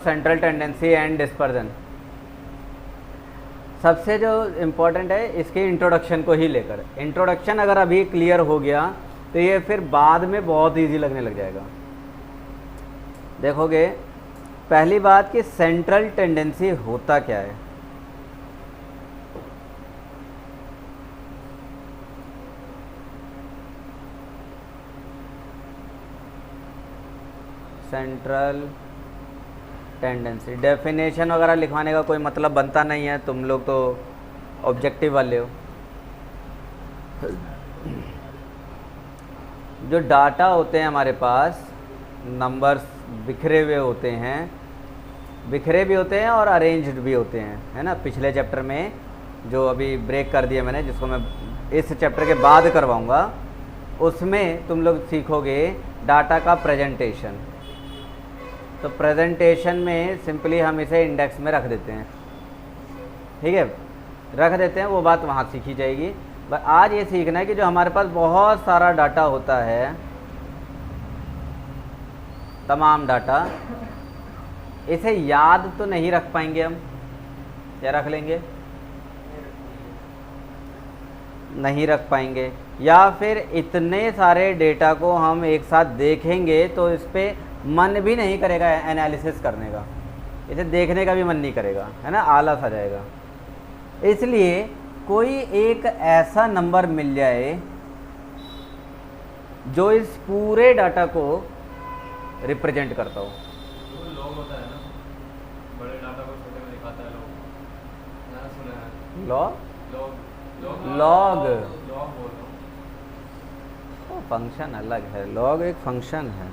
Central tendency and dispersion. सबसे जो important है इसके इंट्रोडक्शन को ही लेकर, इंट्रोडक्शन अगर अभी क्लियर हो गया तो ये फिर बाद में बहुत इजी लगने लग जाएगा। देखोगे पहली बात कि सेंट्रल टेंडेंसी होता क्या है। सेंट्रल टेंडेंसी डेफिनेशन वगैरह लिखवाने का कोई मतलब बनता नहीं है, तुम लोग तो ऑब्जेक्टिव वाले हो। जो डाटा होते हैं हमारे पास, नंबर्स बिखरे हुए होते हैं, बिखरे भी होते हैं और अरेंज्ड भी होते हैं, है ना। पिछले चैप्टर में जो अभी ब्रेक कर दिया मैंने, जिसको मैं इस चैप्टर के बाद करवाऊंगा, उसमें तुम लोग सीखोगे डाटा का प्रेजेंटेशन। तो प्रेजेंटेशन में सिंपली हम इसे इंडेक्स में रख देते हैं, ठीक है, रख देते हैं, वो बात वहाँ सीखी जाएगी। बस आज ये सीखना है कि जो हमारे पास बहुत सारा डाटा होता है, तमाम डाटा, इसे याद तो नहीं रख पाएंगे हम, या रख लेंगे? नहीं रख पाएंगे। या फिर इतने सारे डेटा को हम एक साथ देखेंगे तो इस पर मन भी नहीं करेगा एनालिसिस करने का, इसे देखने का भी मन नहीं करेगा, है ना, आलस आ जाएगा। इसलिए कोई एक ऐसा नंबर मिल जाए जो इस पूरे डाटा को रिप्रेजेंट करता हो। लॉग होता है ना, बड़े डाटा को छोटे में दिखाता है। लॉग सुना है? लॉग लॉग लॉग लॉग बोल रहा हूँ। फंक्शन अलग है, लॉग एक फंक्शन है,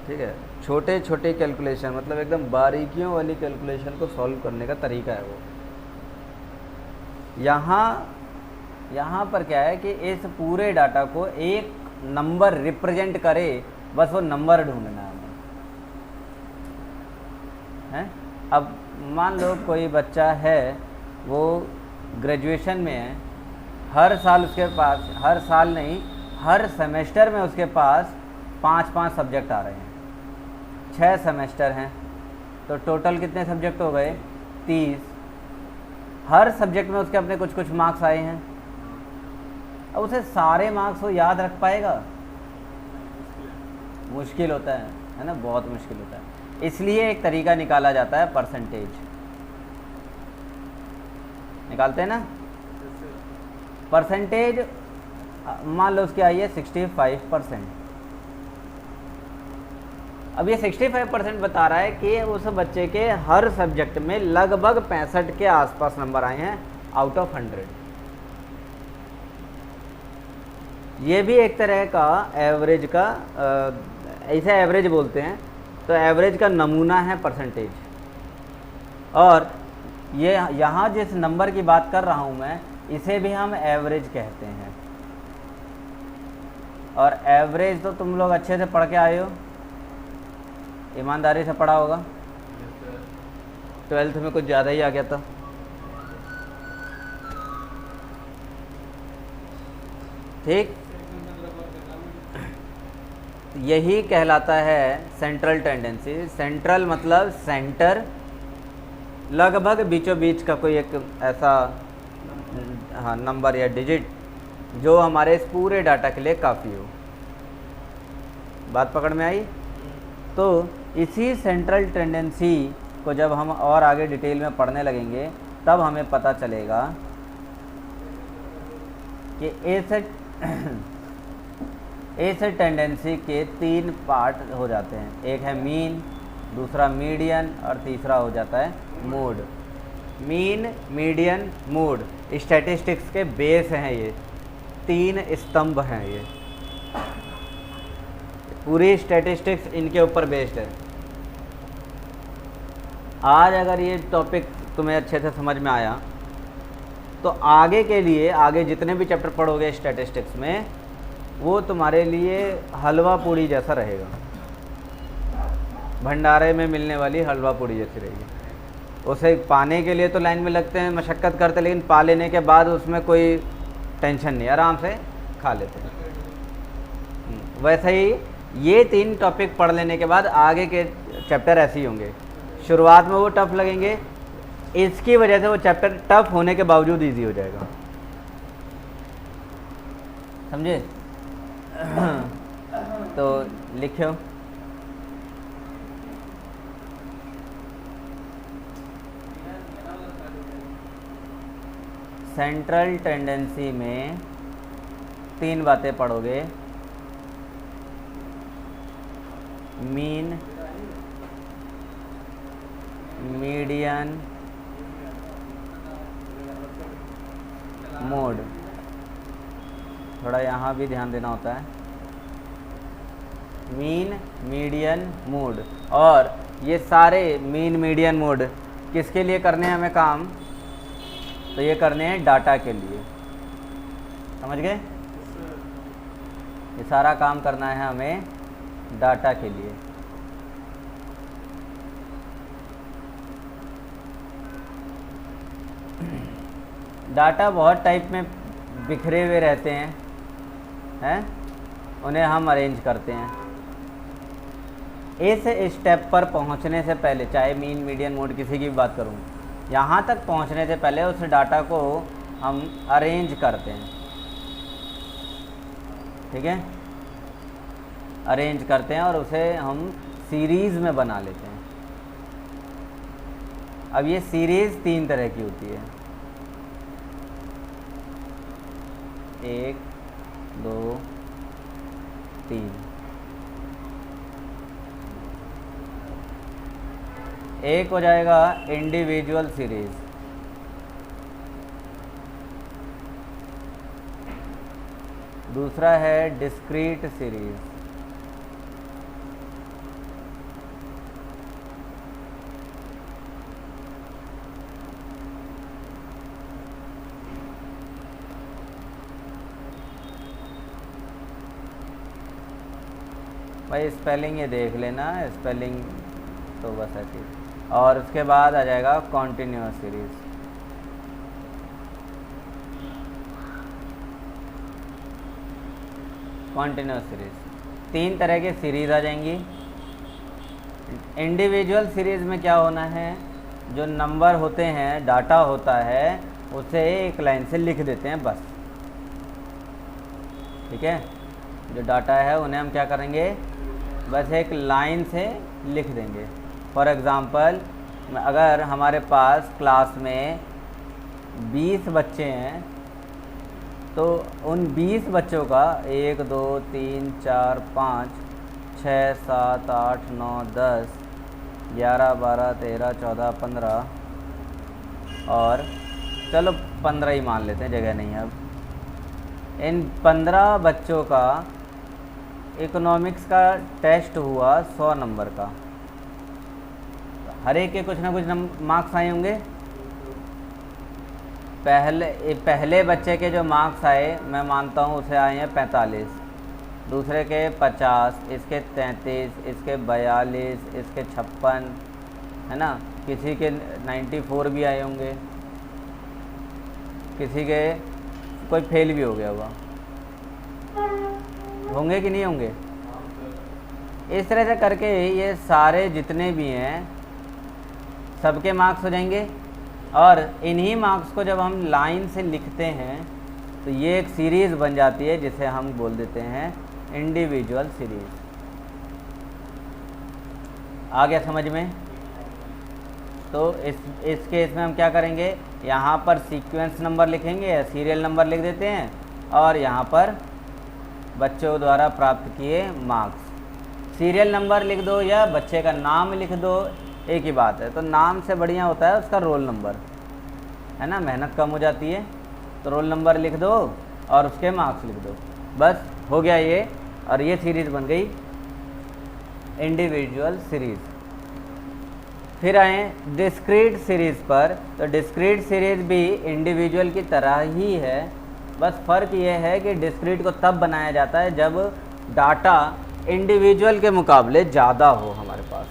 ठीक है। छोटे छोटे कैलकुलेशन, मतलब एकदम बारीकियों वाली कैलकुलेशन को सॉल्व करने का तरीका है वो। यहाँ पर क्या है कि इस पूरे डाटा को एक नंबर रिप्रेजेंट करे, बस वो नंबर ढूंढना है हमें, हैं। अब मान लो कोई बच्चा है, वो ग्रेजुएशन में है, हर साल उसके पास, हर साल नहीं, हर सेमेस्टर में उसके पास 5-5 सब्जेक्ट आ रहे हैं, 6 सेमेस्टर हैं, तो टोटल कितने सब्जेक्ट हो गए? 30। हर सब्जेक्ट में उसके अपने कुछ कुछ मार्क्स आए हैं। अब उसे सारे मार्क्स वो याद रख पाएगा? मुश्किल होता है ना, बहुत मुश्किल होता है। इसलिए एक तरीका निकाला जाता है, परसेंटेज निकालते हैं ना। परसेंटेज मान लो उसकी आई है 65%। अब ये 65% बता रहा है कि उस बच्चे के हर सब्जेक्ट में लगभग 65 के आसपास नंबर आए हैं आउट ऑफ 100। ये भी एक तरह का एवरेज का, ऐसे एवरेज बोलते हैं, तो एवरेज का नमूना है परसेंटेज। और ये यहाँ जिस नंबर की बात कर रहा हूँ मैं, इसे भी हम एवरेज कहते हैं। और एवरेज तो तुम लोग अच्छे से पढ़ के आए हो, ईमानदारी से पढ़ा होगा। 12th में कुछ ज़्यादा ही आ गया था। ठीक, यही कहलाता है सेंट्रल टेंडेंसी। सेंट्रल मतलब सेंटर, लगभग बीचों बीच का कोई एक ऐसा, हाँ, नंबर या डिजिट जो हमारे इस पूरे डाटा के लिए काफ़ी हो। बात पकड़ में आई? तो इसी सेंट्रल टेंडेंसी को जब हम और आगे डिटेल में पढ़ने लगेंगे, तब हमें पता चलेगा कि इस टेंडेंसी के 3 पार्ट हो जाते हैं। एक है मीन, दूसरा मीडियन, और तीसरा हो जाता है mode. Mean, median, mode statistics के बेस हैं, ये 3 स्तंभ हैं। ये पूरी स्टैटिस्टिक्स इनके ऊपर बेस्ड है। आज अगर ये टॉपिक तुम्हें अच्छे से समझ में आया, तो आगे के लिए, आगे जितने भी चैप्टर पढ़ोगे स्टैटिस्टिक्स में, वो तुम्हारे लिए हलवा पूड़ी जैसा रहेगा, भंडारे में मिलने वाली हलवा पूड़ी जैसी रहेगी। उसे पाने के लिए तो लाइन में लगते हैं, मशक्क़त करते हैं, लेकिन पा लेने के बाद उसमें कोई टेंशन नहीं, आराम से खा लेते हैं। वैसे ही ये 3 टॉपिक पढ़ लेने के बाद आगे के चैप्टर ऐसे ही होंगे, शुरुआत में वो टफ लगेंगे, इसकी वजह से वो चैप्टर टफ होने के बावजूद इजी हो जाएगा, समझे? तो लिखो, सेंट्रल टेंडेंसी में 3 बातें पढ़ोगे, मीन, मीडियन, मोड। थोड़ा यहाँ भी ध्यान देना होता है, मीन, मीडियन, मोड। और ये सारे मीन, मीडियन, मोड किसके लिए करने हैं हमें काम? तो ये करने हैं डाटा के लिए, समझ गए? ये सारा काम करना है हमें डाटा के लिए। डाटा बहुत टाइप में बिखरे हुए रहते हैं, उन्हें हम अरेंज करते हैं। इस स्टेप पर पहुंचने से पहले, चाहे मीन, मीडियन, मोड किसी की भी बात करूं, यहाँ तक पहुँचने से पहले उस डाटा को हम अरेंज करते हैं, ठीक है? अरेंज करते हैं और उसे हम सीरीज़ में बना लेते हैं। अब ये सीरीज़ 3 तरह की होती है, 1, 2, 3। एक हो जाएगा इंडिविजुअल सीरीज, दूसरा है डिस्क्रीट सीरीज, भाई स्पेलिंग ये देख लेना, स्पेलिंग तो बस ऐसी। और उसके बाद आ जाएगा कॉन्टिन्यूअस सीरीज। कॉन्टिन्यूअस सीरीज 3 तरह की सीरीज आ जाएंगी। इंडिविजुअल सीरीज में क्या होना है, जो नंबर होते हैं, डाटा होता है, उसे एक लाइन से लिख देते हैं बस, ठीक है? जो डाटा है उन्हें हम क्या करेंगे, बस एक लाइन से लिख देंगे। फॉर एग्ज़ाम्पल, अगर हमारे पास क्लास में 20 बच्चे हैं, तो उन 20 बच्चों का 1, 2, 3, 4, 5, 6, 7, 8, 9, 10, 11, 12, 13, 14, 15 और चलो 15 ही मान लेते हैं, जगह नहीं है अब। इन 15 बच्चों का इकोनॉमिक्स का टेस्ट हुआ 100 नंबर का, हर एक के कुछ ना कुछ मार्क्स आए होंगे। पहले बच्चे के जो मार्क्स आए, मैं मानता हूँ उसे आए हैं 45, दूसरे के 50, इसके 33, इसके 42, इसके 56, है ना? किसी के 94 भी आए होंगे, किसी के कोई फेल भी हो गया होगा, होंगे कि नहीं होंगे? इस तरह से करके ये सारे जितने भी हैं सबके मार्क्स हो जाएंगे। और इन्हीं मार्क्स को जब हम लाइन से लिखते हैं तो ये एक सीरीज़ बन जाती है, जिसे हम बोल देते हैं इंडिविजुअल सीरीज़। आ गया समझ में? तो इस केस में हम क्या करेंगे, यहाँ पर सीक्वेंस नंबर लिखेंगे या सीरियल नंबर लिख देते हैं, और यहाँ पर बच्चों द्वारा प्राप्त किए मार्क्स। सीरियल नंबर लिख दो या बच्चे का नाम लिख दो, एक ही बात है। तो नाम से बढ़िया होता है उसका रोल नंबर, है ना? मेहनत कम हो जाती है, तो रोल नंबर लिख दो और उसके मार्क्स लिख दो, बस हो गया ये। और ये सीरीज़ बन गई इंडिविजुअल सीरीज़। फिर आए डिस्क्रीट सीरीज़ पर। तो डिस्क्रीट सीरीज़ भी इंडिविजुअल की तरह ही है, बस फ़र्क ये है कि डिस्क्रीट को तब बनाया जाता है जब डाटा इंडिविजुअल के मुकाबले ज़्यादा हो हमारे पास।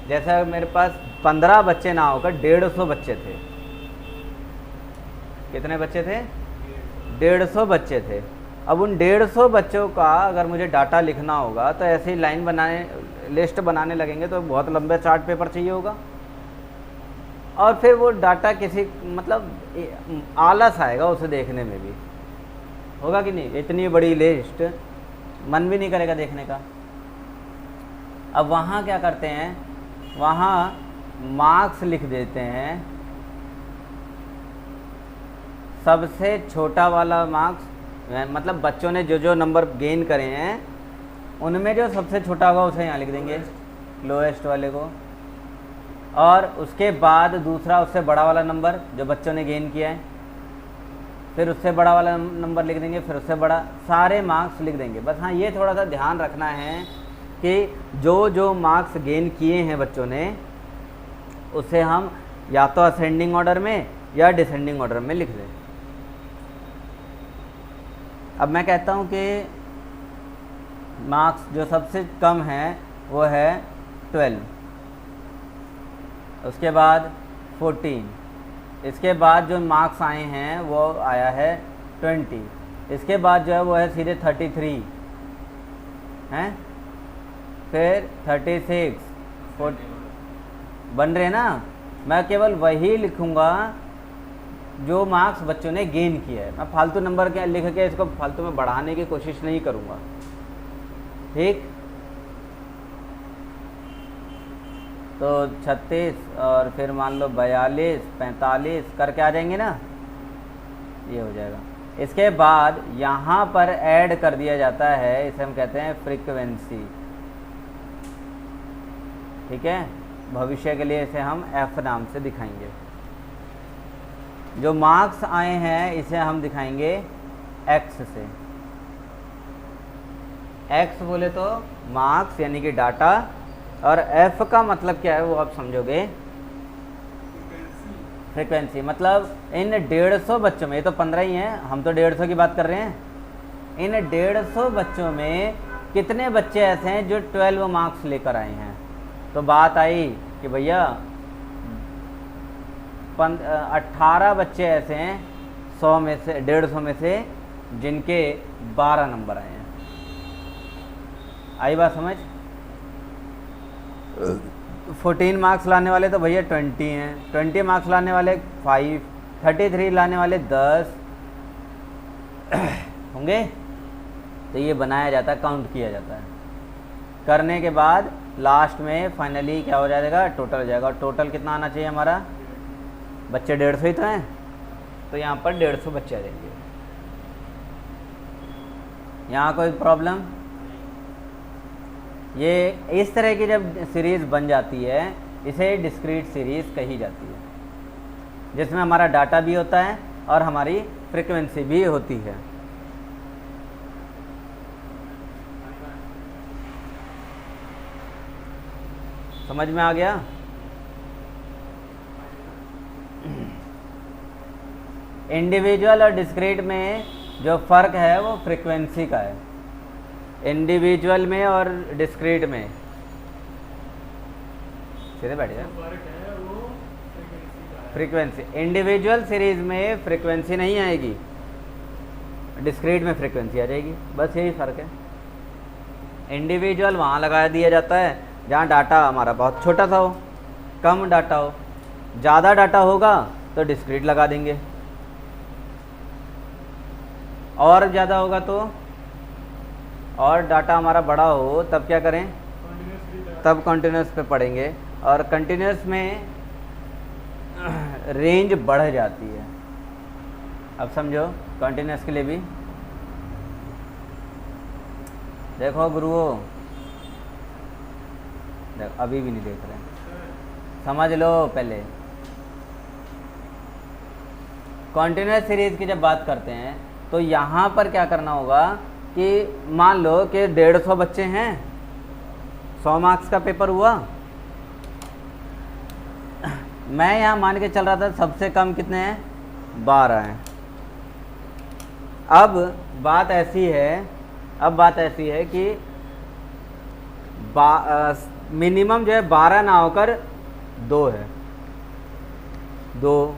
जैसा मेरे पास 15 बच्चे ना होकर 150 बच्चे थे। कितने बच्चे थे? 150 बच्चे थे। अब उन 150 बच्चों का अगर मुझे डाटा लिखना होगा तो ऐसे ही लाइन बनाने, लिस्ट बनाने लगेंगे तो बहुत लंबा चार्ट पेपर चाहिए होगा, और फिर वो डाटा किसी मतलब आलस आएगा उसे देखने में भी, होगा कि नहीं। इतनी बड़ी लिस्ट मन भी नहीं करेगा देखने का। अब वहाँ क्या करते हैं, वहाँ मार्क्स लिख देते हैं, सबसे छोटा वाला मार्क्स, मतलब बच्चों ने जो जो नंबर गेन करे हैं उनमें जो सबसे छोटा होगा उसे यहाँ लिख देंगे, लोएस्ट वाले को, और उसके बाद दूसरा उससे बड़ा वाला नंबर जो बच्चों ने गेन किया है, फिर उससे बड़ा वाला नंबर लिख देंगे, फिर उससे बड़ा, सारे मार्क्स लिख देंगे। बस हाँ ये थोड़ा सा ध्यान रखना है कि जो जो मार्क्स गेन किए हैं बच्चों ने उसे हम या तो असेंडिंग ऑर्डर में या डिसेंडिंग ऑर्डर में लिख दें। अब मैं कहता हूँ कि मार्क्स जो सबसे कम है वो है 12, उसके बाद 14, इसके बाद जो मार्क्स आए हैं वो आया है 20, इसके बाद जो है वो है सीधे 33 हैं, फिर 36, 40 बन रहे ना। मैं केवल वही लिखूँगा जो मार्क्स बच्चों ने गेन किया है, मैं फालतू नंबर के लिख के इसको फालतू में बढ़ाने की कोशिश नहीं करूँगा, ठीक। तो 36 और फिर मान लो 42, 45 करके आ जाएंगे ना, ये हो जाएगा। इसके बाद यहाँ पर ऐड कर दिया जाता है, इसे हम कहते हैं फ्रीक्वेंसी, ठीक है। भविष्य के लिए इसे हम F नाम से दिखाएंगे। जो मार्क्स आए हैं इसे हम दिखाएंगे X से। X बोले तो मार्क्स यानी कि डाटा, और F का मतलब क्या है वो आप समझोगे, फ्रीक्वेंसी। मतलब इन 150 बच्चों में, ये तो 15 ही हैं, हम तो 150 की बात कर रहे हैं, इन 150 बच्चों में कितने बच्चे ऐसे हैं जो 12 मार्क्स लेकर आए हैं। तो बात आई कि भैया 18 बच्चे ऐसे हैं 100 में से, 150 में से, जिनके 12 नंबर आए हैं। आई बात समझ। 14 मार्क्स लाने वाले तो भैया 20 हैं, 20 मार्क्स लाने वाले 5, 33 लाने वाले 10 होंगे। तो ये बनाया जाता है, काउंट किया जाता है। करने के बाद लास्ट में फाइनली क्या हो जाएगा, टोटल हो जाएगा। और टोटल कितना आना चाहिए हमारा, बच्चे 150 ही तो हैं, तो यहाँ पर 150 बच्चे आ जाएंगे। यहाँ कोई प्रॉब्लम। ये इस तरह की जब सीरीज़ बन जाती है इसे डिस्क्रीट सीरीज़ कही जाती है, जिसमें हमारा डाटा भी होता है और हमारी फ्रीक्वेंसी भी होती है। समझ में आ गया। इंडिविजुअल और डिस्क्रीट में जो फ़र्क है वो फ्रीक्वेंसी का है। इंडिविजुअल में और डिस्क्रीट में सीधे बैठ जाए, फ्रीक्वेंसी। इंडिविजुअल सीरीज में फ्रीक्वेंसी नहीं आएगी, डिस्क्रीट में फ्रीक्वेंसी आ जाएगी, बस यही फ़र्क है। इंडिविजुअल वहाँ लगा दिया जाता है जहाँ डाटा हमारा बहुत छोटा सा हो, कम डाटा हो। ज़्यादा डाटा होगा तो डिस्क्रीट लगा देंगे, और ज़्यादा होगा तो, और डाटा हमारा बड़ा हो तब क्या करें, तब कंटिन्यूस पे पढ़ेंगे। और कंटिन्यूस में रेंज बढ़ जाती है। अब समझो कंटिन्यूस के लिए भी देखो गुरुओं, देखो अभी भी नहीं देख रहे, समझ लो पहले। कंटिन्यूस सीरीज की जब बात करते हैं तो यहाँ पर क्या करना होगा कि मान लो कि 150 बच्चे हैं, 100 मार्क्स का पेपर हुआ। मैं यहाँ मान के चल रहा था सबसे कम कितने हैं, 12 हैं। अब बात ऐसी है कि मिनिमम जो है 12 ना होकर 2 है, 2,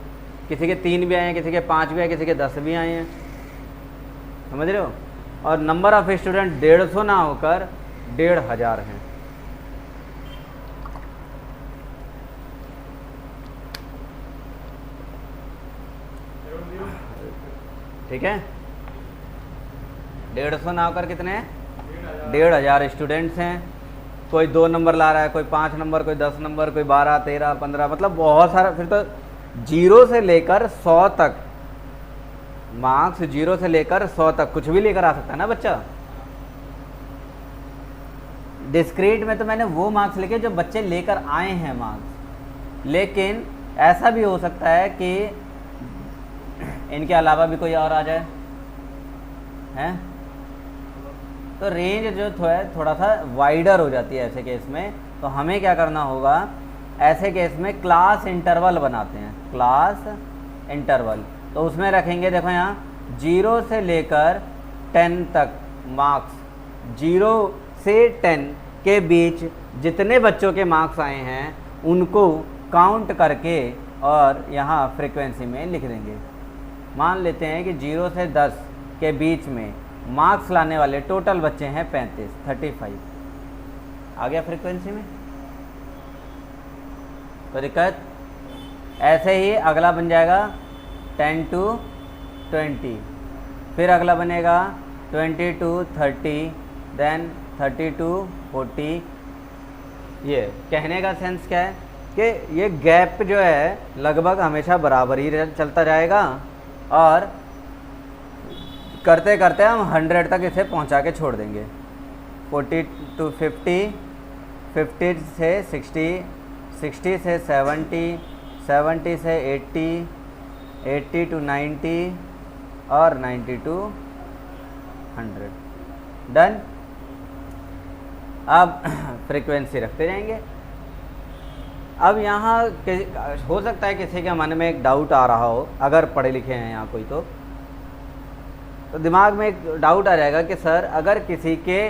किसी के 3 भी आए हैं, किसी के 5 भी आए, किसी के 10 भी आए हैं, समझ रहे हो। और नंबर ऑफ स्टूडेंट 150 ना होकर 1500 हैं। ठीक है, 150 ना होकर कितने हैं? 1500 स्टूडेंट्स हैं। कोई 2 नंबर ला रहा है, कोई 5 नंबर, कोई 10 नंबर, कोई 12, 13, 15, मतलब बहुत सारा। फिर तो 0 से लेकर 100 तक मार्क्स, 0 से लेकर 100 तक कुछ भी लेकर आ सकता है ना बच्चा। डिस्क्रीट में तो मैंने वो मार्क्स लिखे जो बच्चे लेकर आए हैं मार्क्स, लेकिन ऐसा भी हो सकता है कि इनके अलावा भी कोई और आ जाए, हैं? तो रेंज जो थोड़ा सा वाइडर हो जाती है ऐसे केस में। तो हमें क्या करना होगा, ऐसे केस में क्लास इंटरवल बनाते हैं, क्लास इंटरवल। तो उसमें रखेंगे, देखो यहाँ 0 से लेकर 10 तक मार्क्स, 0 से 10 के बीच जितने बच्चों के मार्क्स आए हैं उनको काउंट करके और यहाँ फ्रीक्वेंसी में लिख देंगे। मान लेते हैं कि 0 से 10 के बीच में मार्क्स लाने वाले टोटल बच्चे हैं 35 आ गया फ्रीक्वेंसी में। तो दिक्कत ऐसे ही अगला बन जाएगा 10 to 20, फिर अगला बनेगा 20 to 30, देन 30 to 40। ये कहने का सेंस क्या है कि ये गैप जो है लगभग हमेशा बराबर ही चलता जाएगा और करते करते हम 100 तक इसे पहुंचा के छोड़ देंगे। 40 to 50, 50 से 60, 60 से 70, 70 से 80, 80 to 90 और 90 to 100। डन। अब फ्रीक्वेंसी रखते जाएंगे। अब यहाँ हो सकता है किसी के मन में एक डाउट आ रहा हो, अगर पढ़े लिखे हैं यहाँ कोई, तो दिमाग में एक डाउट आ जाएगा कि सर अगर किसी के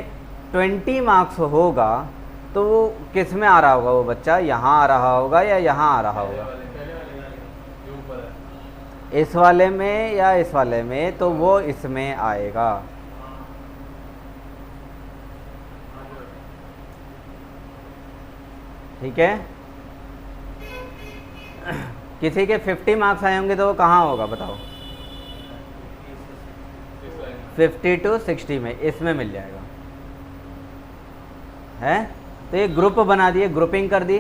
20 मार्क्स होगा तो वो किस में आ रहा होगा, वो बच्चा यहाँ आ रहा होगा या यहाँ आ रहा होगा, इस वाले में या इस वाले में? तो वो इसमें आएगा। ठीक है, किसी के 50 मार्क्स आए होंगे तो वो कहाँ होगा बताओ? 50 to 60 में, इसमें मिल जाएगा, है? तो ये ग्रुप बना दिए, ग्रुपिंग कर दी।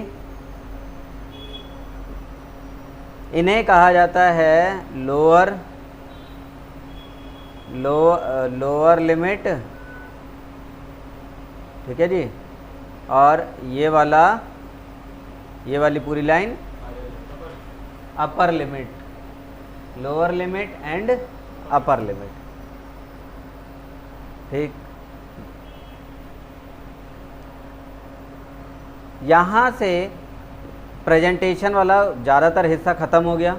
इन्हें कहा जाता है लोअर लिमिट। ठीक है जी। और ये वाली पूरी line upper limit, lower limit and upper limit. ठीक, यहाँ से प्रेजेंटेशन वाला ज़्यादातर हिस्सा ख़त्म हो गया।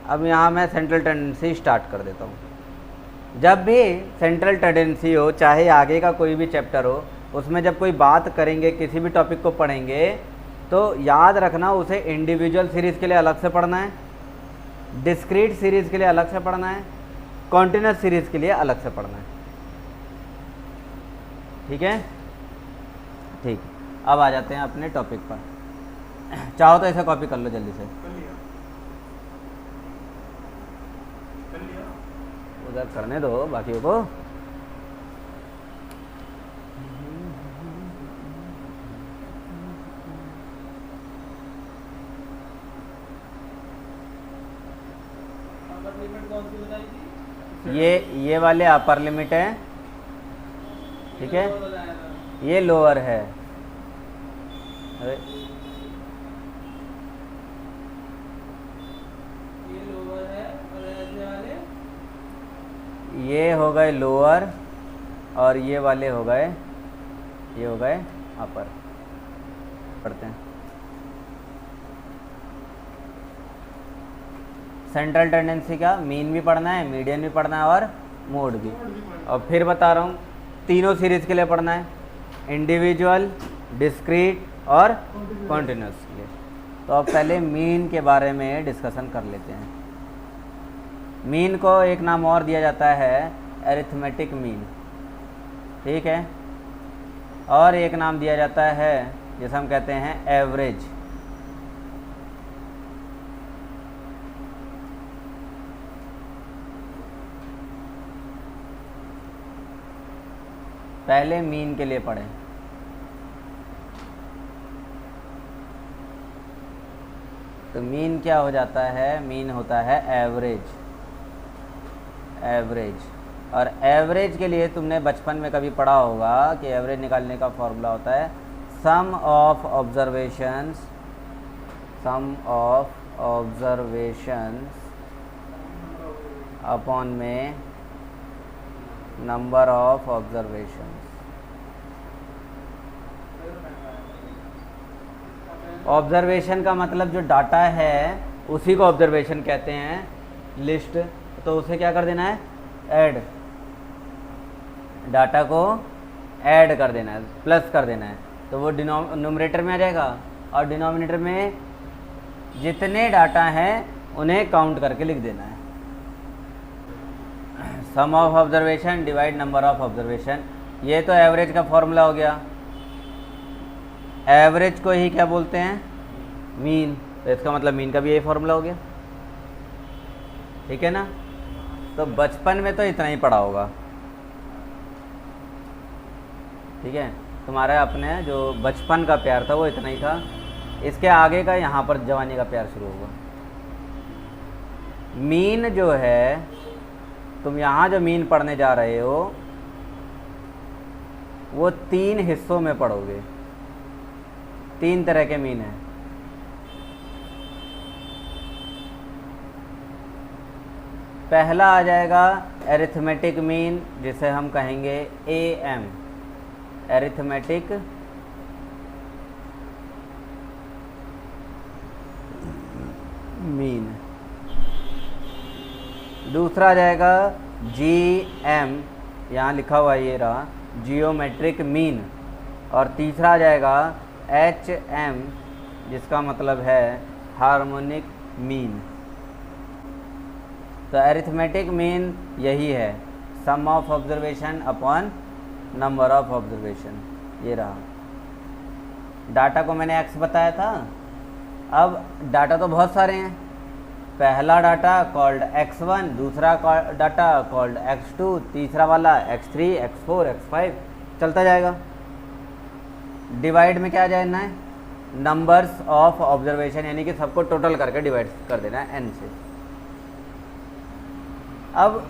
अब यहाँ मैं सेंट्रल टेंडेंसी स्टार्ट कर देता हूँ। जब भी सेंट्रल टेंडेंसी हो, चाहे आगे का कोई भी चैप्टर हो, उसमें जब कोई बात करेंगे, किसी भी टॉपिक को पढ़ेंगे, तो याद रखना उसे इंडिविजुअल सीरीज़ के लिए अलग से पढ़ना है, डिस्क्रीट सीरीज़ के लिए अलग से पढ़ना है, कॉन्टिन्यूस सीरीज़ के लिए अलग से पढ़ना है। ठीक है, ठीक। अब आ जाते हैं अपने टॉपिक पर। चाहो तो इसे कॉपी कर लो जल्दी से, उधर करने दो बाकियों को। ये वाले अपर लिमिट है, ठीक है, ये लोअर है। अरे ये लोअर है और ऐसे वाले, ये हो गए लोअर और ये वाले हो गए अपर। पढ़ते हैं। सेंट्रल टेंडेंसी का मीन भी पढ़ना है, मीडियन भी पढ़ना है और मोड भी। और फिर बता रहा हूँ, तीनों सीरीज़ के लिए पढ़ना है, इंडिविजुअल, डिस्क्रीट और कॉन्टिन्यूस के लिए। तो अब पहले मीन के बारे में डिस्कशन कर लेते हैं। मीन को एक नाम और दिया जाता है एरिथमेटिक मीन, ठीक है, और एक नाम दिया जाता है जिसे हम कहते हैं एवरेज। पहले मीन के लिए पढ़ें। तो मीन क्या हो जाता है? मीन होता है एवरेज। एवरेज, और एवरेज के लिए तुमने बचपन में कभी पढ़ा होगा कि एवरेज निकालने का फॉर्मूला होता है sum of observations, sum of observations upon में नंबर ऑफ ऑब्जर्वेशंस। ऑब्जर्वेशन का मतलब जो डाटा है उसी को ऑब्जर्वेशन कहते हैं, लिस्ट। तो उसे क्या कर देना है? ऐड, डाटा को ऐड कर देना है, प्लस कर देना है, तो वो न्यूमरेटर में आ जाएगा, और डिनोमिनेटर में जितने डाटा हैं उन्हें काउंट करके लिख देना है। Sum of observation divide number of observation, ये तो एवरेज का फॉर्मूला हो गया। एवरेज को ही क्या बोलते हैं? मीन। तो इसका मतलब मीन का भी यही फॉर्मूला हो गया, ठीक है ना। तो बचपन में तो इतना ही पढ़ा होगा, ठीक है। तुम्हारा अपने जो बचपन का प्यार था वो इतना ही था, इसके आगे का यहाँ पर जवानी का प्यार शुरू होगा। मीन जो है, तुम यहाँ जो मीन पढ़ने जा रहे हो वो 3 हिस्सों में पढ़ोगे। 3 तरह के मीन हैं। पहला आ जाएगा एरिथमेटिक मीन, जिसे हम कहेंगे AM, एरिथमेटिक मीन। दूसरा आ जाएगा GM, यहाँ लिखा हुआ ये रहा, जियोमेट्रिक मीन। और तीसरा आ जाएगा HM, जिसका मतलब है हार्मोनिक मीन। तो एरिथमेटिक मीन यही है, sum of observation upon number of observation. ये रहा, डाटा को मैंने x बताया था। अब डाटा तो बहुत सारे हैं। पहला डाटा कॉल्ड x1, दूसरा डाटा कॉल्ड x2, तीसरा वाला x3, x4, x5, चलता जाएगा। डिवाइड में क्या जाना है? नंबर्स ऑफ ऑब्जर्वेशन, यानी कि सबको टोटल करके डिवाइड कर देना है n से। अब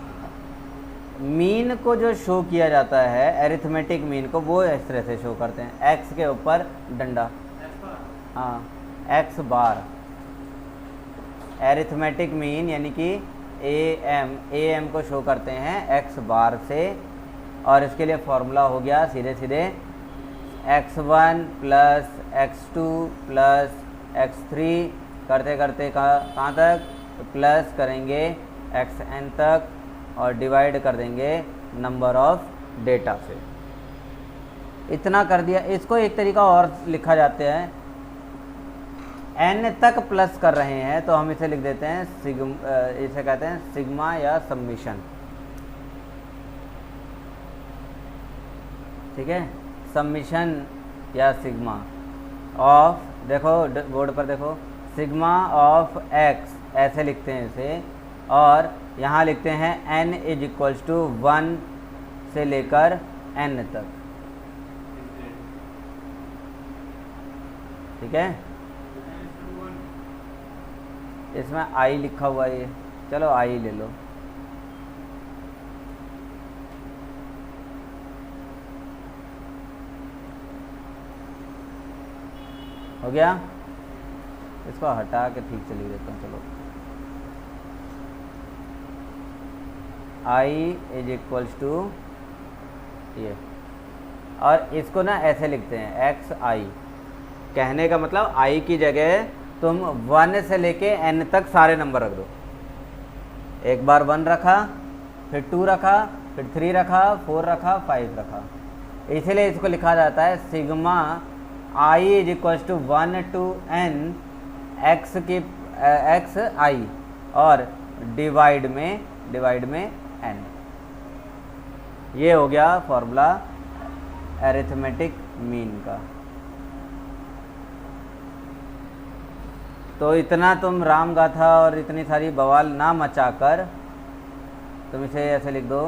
मीन को जो शो किया जाता है, एरिथमेटिक मीन को, वो इस तरह से शो करते हैं, x के ऊपर डंडा, हाँ, x बार। एरिथमेटिक मीन यानी कि AM को शो करते हैं x बार से, और इसके लिए फॉर्मूला हो गया सीधे सीधे x1 plus x2 plus x3 करते करते कहाँ तक? प्लस करेंगे xn तक, और डिवाइड कर देंगे नंबर ऑफ डेटा से। इतना कर दिया। इसको एक तरीका और लिखा जाता है, n तक प्लस कर रहे हैं तो हम इसे लिख देते हैं इसे कहते हैं सिग्मा या सब्मिशन, ठीक है। सब्मिशन या सिग्मा ऑफ, देखो बोर्ड पर देखो, सिग्मा ऑफ x ऐसे लिखते हैं इसे, और यहाँ लिखते हैं n इज इक्वल्स टू 1 से लेकर n तक, ठीक है। इसमें i लिखा हुआ है, चलो i ले लो। हो गया। इसको हटा के ठीक चली देता हूँ, चलो। i इज इक्वल्स टू ये, और इसको ना ऐसे लिखते हैं xi। कहने का मतलब i की जगह तुम 1 से लेके n तक सारे नंबर रख दो। एक बार 1 रखा, फिर 2 रखा, फिर 3 रखा, 4 रखा, 5 रखा। इसीलिए इसको लिखा जाता है sigma i is equals to 1 to n x की x i, और डिवाइड में n। ये हो गया फॉर्मूला अरिथमेटिक मीन का। तो इतना तुम राम गाथा और इतनी सारी बवाल ना मचाकर तुम इसे ऐसे लिख दो,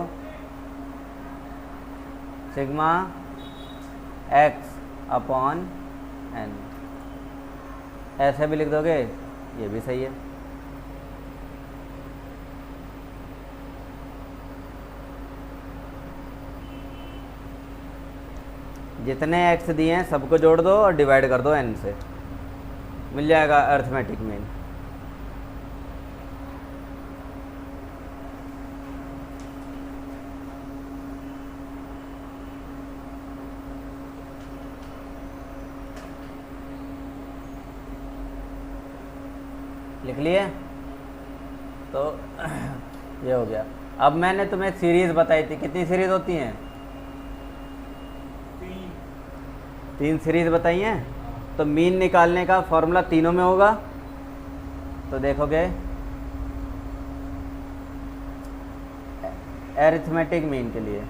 सिग्मा x अपॉन n। ऐसे भी लिख दोगे, ये भी सही है। जितने x दिए हैं सबको जोड़ दो और डिवाइड कर दो n से, मिल जाएगा अरिथमेटिक मीन। लिख लिए? तो ये हो गया। अब मैंने तुम्हें सीरीज बताई थी, कितनी सीरीज होती हैं? 3 सीरीज बताई हैं। तो मीन निकालने का फॉर्मूला तीनों में होगा। तो देखोगे अरिथमेटिक मीन के लिए,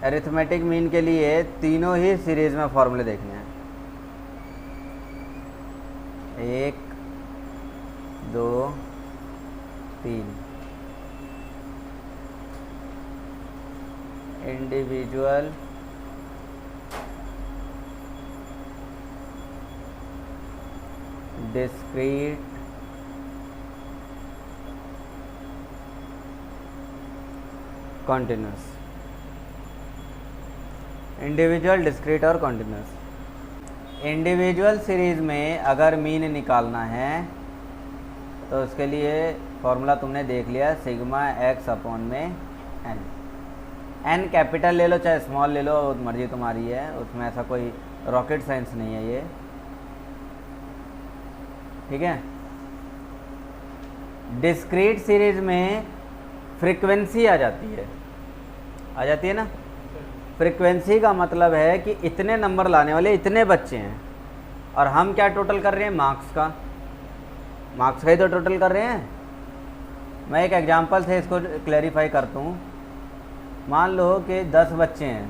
अरिथमेटिक मीन के लिए तीनों ही सीरीज में फॉर्मूले देखने हैं। 1 2 3। Individual discrete continuous, individual discrete और कॉन्टिन्यूस। इंडिविजुअल सीरीज में अगर मीन निकालना है तो उसके लिए फॉर्मूला तुमने देख लिया, सिग्मा x अपॉन में n कैपिटल ले लो चाहे स्मॉल ले लो, मर्जी तुम्हारी है, उसमें ऐसा कोई रॉकेट साइंस नहीं है ये, ठीक है। डिस्क्रीट सीरीज में फ्रीक्वेंसी आ जाती है ना। फ्रीक्वेंसी का मतलब है कि इतने नंबर लाने वाले इतने बच्चे हैं, और हम क्या टोटल कर रहे हैं? मार्क्स का ही तो टोटल कर रहे हैं। मैं एक एग्जांपल से इसको क्लैरिफाई करता हूँ। मान लो कि 10 बच्चे हैं,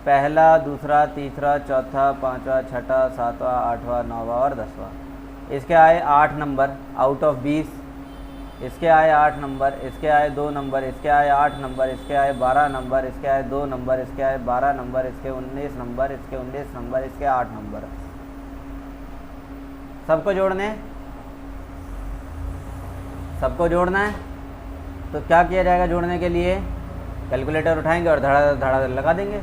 पहला, दूसरा, तीसरा, चौथा, पांचवा, छठा, सातवां, आठवां, नौवां और 10वां। इसके आए 8 नंबर आउट ऑफ 20, इसके आए 8 नंबर, इसके आए 2 नंबर, इसके आए 8 नंबर, इसके आए 12 नंबर, इसके आए 2 नंबर, इसके आए 12 नंबर, इसके 19 नंबर, इसके 19 नंबर, इसके 8 नंबर। सबको जोड़ना है। तो क्या किया जाएगा जोड़ने के लिए? कैलकुलेटर उठाएंगे और धड़ा धड़ा लगा देंगे,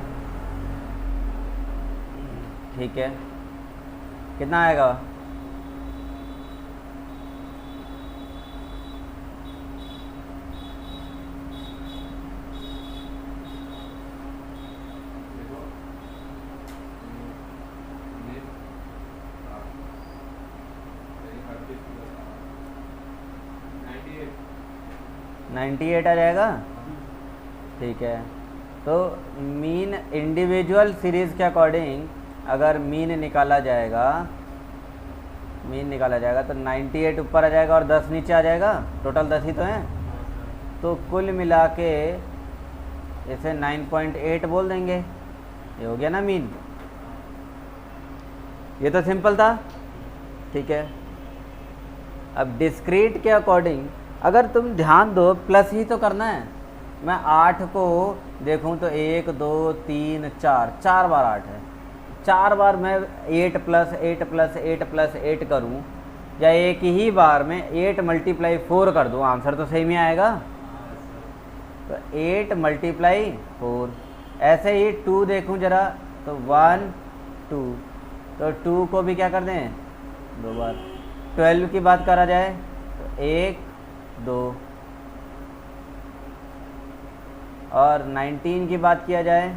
ठीक है। कितना आएगा? नाइन्टी 98 आ जाएगा, ठीक है। तो मीन इंडिविजुअल सीरीज़ के अकॉर्डिंग अगर मीन निकाला जाएगा तो 98 ऊपर आ जाएगा और 10 नीचे आ जाएगा। टोटल 10 ही तो हैं, तो कुल मिला के इसे 9.8 बोल देंगे। ये हो गया ना मीन। ये तो सिंपल था, ठीक है। अब डिस्क्रीट के अकॉर्डिंग अगर तुम ध्यान दो, प्लस ही तो करना है। मैं 8 को देखूं तो 1 2 3 4 बार 8 है। 4 बार मैं 8 + 8 + 8 + 8 करूं, या एक ही बार में 8 × 4 कर दूं, आंसर तो सही में आएगा। तो 8 × 4। ऐसे ही 2 देखूं जरा, तो 1 2, तो 2 को भी क्या कर दें? 2 बार। 12 की बात करा जाए तो 1 2, और 19 की बात किया जाए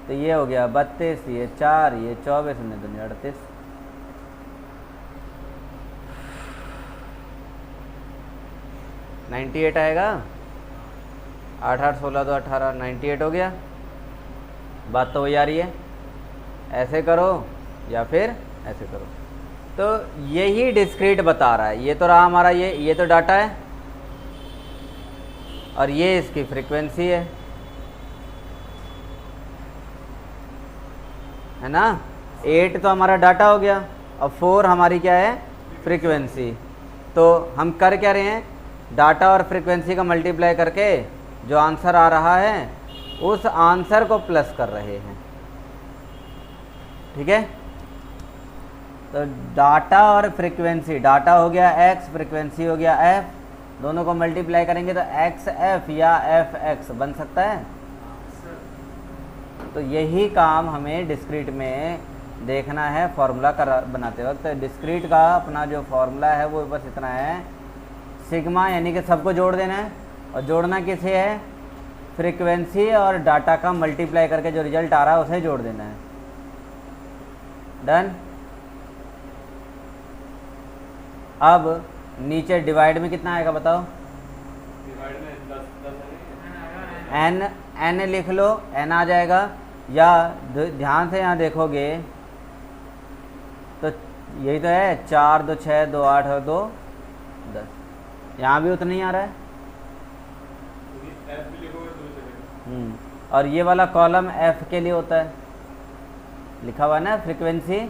तो ये हो गया 32, ये 4, ये 24, 38। आएगा। 8 8 16 2 18 98 हो गया। बात तो वही आ रही है, ऐसे करो या फिर ऐसे करो। तो यही डिस्क्रीट बता रहा है। ये तो रहा हमारा, ये तो डाटा है और ये इसकी फ्रीक्वेंसी है ना। 8 तो हमारा डाटा हो गया और 4 हमारी क्या है, फ्रीक्वेंसी। तो हम कर क्या रहे हैं, डाटा और फ्रीक्वेंसी का मल्टीप्लाई करके जो आंसर आ रहा है उस आंसर को प्लस कर रहे हैं। ठीक है, तो डाटा और फ्रीक्वेंसी, डाटा हो गया x, फ्रीक्वेंसी हो गया f, दोनों को मल्टीप्लाई करेंगे तो xf या fx बन सकता है। तो यही काम हमें डिस्क्रीट में देखना है फॉर्मूला बनाते वक्त। डिस्क्रीट का अपना जो फॉर्मूला है वो बस इतना है, सिग्मा यानी कि सबको जोड़ देना है, और जोड़ना किसे है, फ्रीक्वेंसी और डाटा का मल्टीप्लाई करके जो रिजल्ट आ रहा है उसे जोड़ देना है। डन। अब नीचे डिवाइड में कितना आएगा बताओ, डिवाइड में 10 एन n लिख लो, n आ जाएगा। या ध्यान से यहाँ देखोगे तो यही तो है, 4 2 6 2 8 और 2 10, यहाँ भी उतना ही आ रहा है। f भी लिखोगे तो चलेगा। और ये वाला कॉलम f के लिए होता है, लिखा हुआ है ना फ्रीक्वेंसी,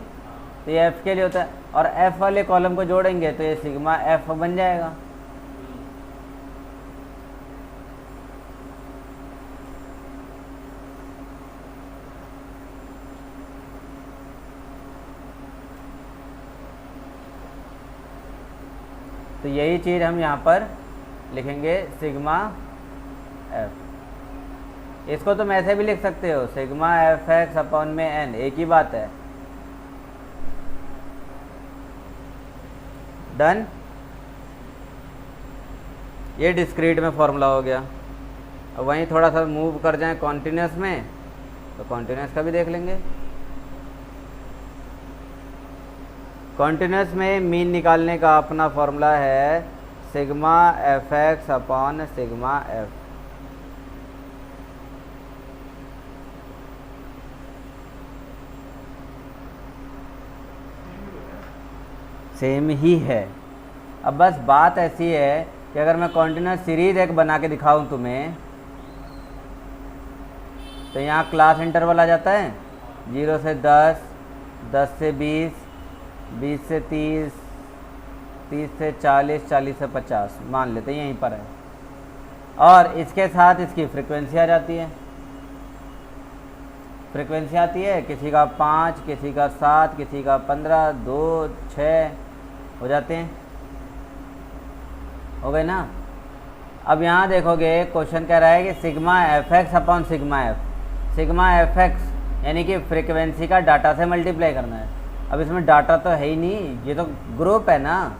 तो ये f के लिए होता है। और f वाले कॉलम को जोड़ेंगे तो ये सिग्मा f बन जाएगा। तो यही चीज़ हम यहाँ पर लिखेंगे, सिग्मा f। इसको तुम ऐसे भी लिख सकते हो, सिग्मा एफ एक्स अपॉन में n, एक ही बात है। डन। ये डिस्क्रीट में फॉर्मूला हो गया। अब वहीं थोड़ा सा मूव कर जाएं कॉन्टिन्यूस में, तो कॉन्टिन्यूस का भी देख लेंगे। कॉन्टिन्यूस में मीन निकालने का अपना फॉर्मूला है sigma F X upon sigma F. Same ही है। अब बस बात ऐसी है कि अगर मैं कॉन्टिन्यूस सीरीज एक बना के दिखाऊं तुम्हें, तो यहाँ क्लास इंटरवल आ जाता है 0 से 10, 10 से 20, 20 से 30, 30 से 40, 40 से 50 मान लेते हैं, यहीं पर है। और इसके साथ इसकी फ्रीक्वेंसी आ जाती है, फ्रीक्वेंसी आती है किसी का 5, किसी का 7, किसी का 15, 2, 6 हो जाते हैं। हो गए ना। अब यहाँ देखोगे क्वेश्चन कह रहा है कि sigma F X upon sigma F, sigma F x यानी कि फ्रीक्वेंसी का डाटा से मल्टीप्लाई करना है। अब इसमें डाटा तो है ही नहीं, ये तो ग्रुप है ना,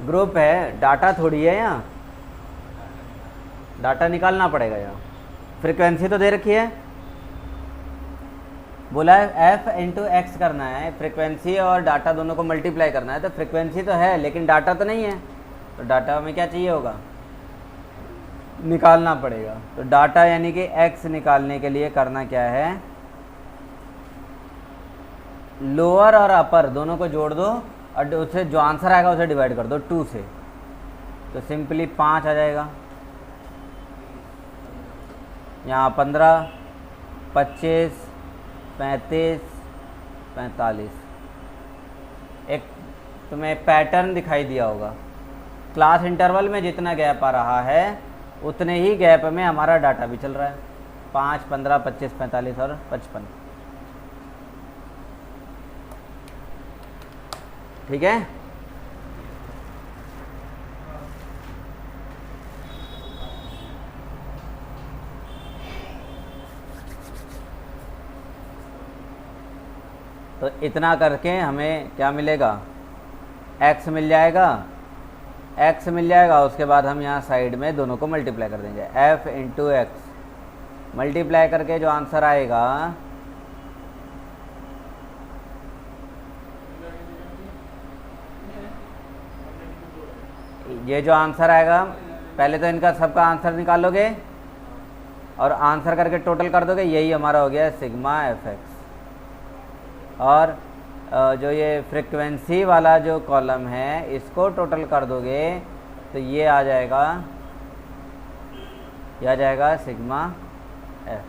ग्रुप है, डाटा थोड़ी है। यहाँ डाटा निकालना पड़ेगा। यहाँ फ्रीक्वेंसी तो दे रखी है, बोला है f इंटू एक्स करना है, फ्रीक्वेंसी और डाटा दोनों को मल्टीप्लाई करना है। तो फ्रीक्वेंसी तो है लेकिन डाटा तो नहीं है, तो डाटा में क्या चाहिए होगा, निकालना पड़ेगा। तो डाटा यानी कि x निकालने के लिए करना क्या है, लोअर और अपर दोनों को जोड़ दो और उससे जो आंसर आएगा उसे डिवाइड कर दो 2 से, तो सिंपली 5 आ जाएगा। यहाँ 15, 25, 35, 45। एक तुम्हें पैटर्न दिखाई दिया होगा, क्लास इंटरवल में जितना गैप आ रहा है उतने ही गैप में हमारा डाटा भी चल रहा है, 5, 15, 25, 45 और 55। ठीक है। तो इतना करके हमें क्या मिलेगा, x मिल जाएगा, x मिल जाएगा। उसके बाद हम यहाँ साइड में दोनों को मल्टीप्लाई कर देंगे, f इंटू एक्स मल्टीप्लाई करके जो आंसर आएगा ये जो आंसर आएगा, पहले तो इनका सबका आंसर निकालोगे, और आंसर करके टोटल कर दोगे, यही हमारा हो गया सिग्मा एफ एक्स। और जो ये फ्रिक्वेंसी वाला जो कॉलम है इसको टोटल कर दोगे तो ये आ जाएगा सिग्मा एफ।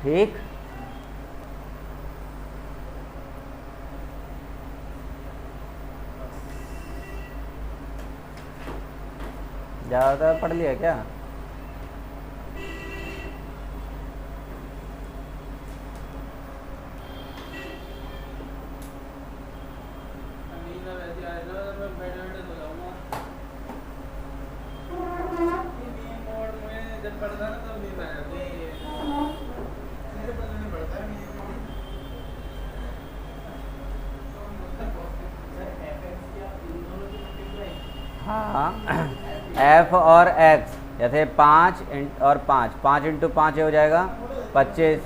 ठीक, ज़्यादा पढ़ लिया क्या? नींद में वैसे आ रहा है, मैं बैठे सो जाऊंगा। नींद मोड में जब पढ़ता ना तब नींद आ जाती है। मेरे पता नहीं पड़ता है नींद मोड। हाँ, एफ और एक्स जैसे 5 और 5 5 × 5 हो जाएगा 25।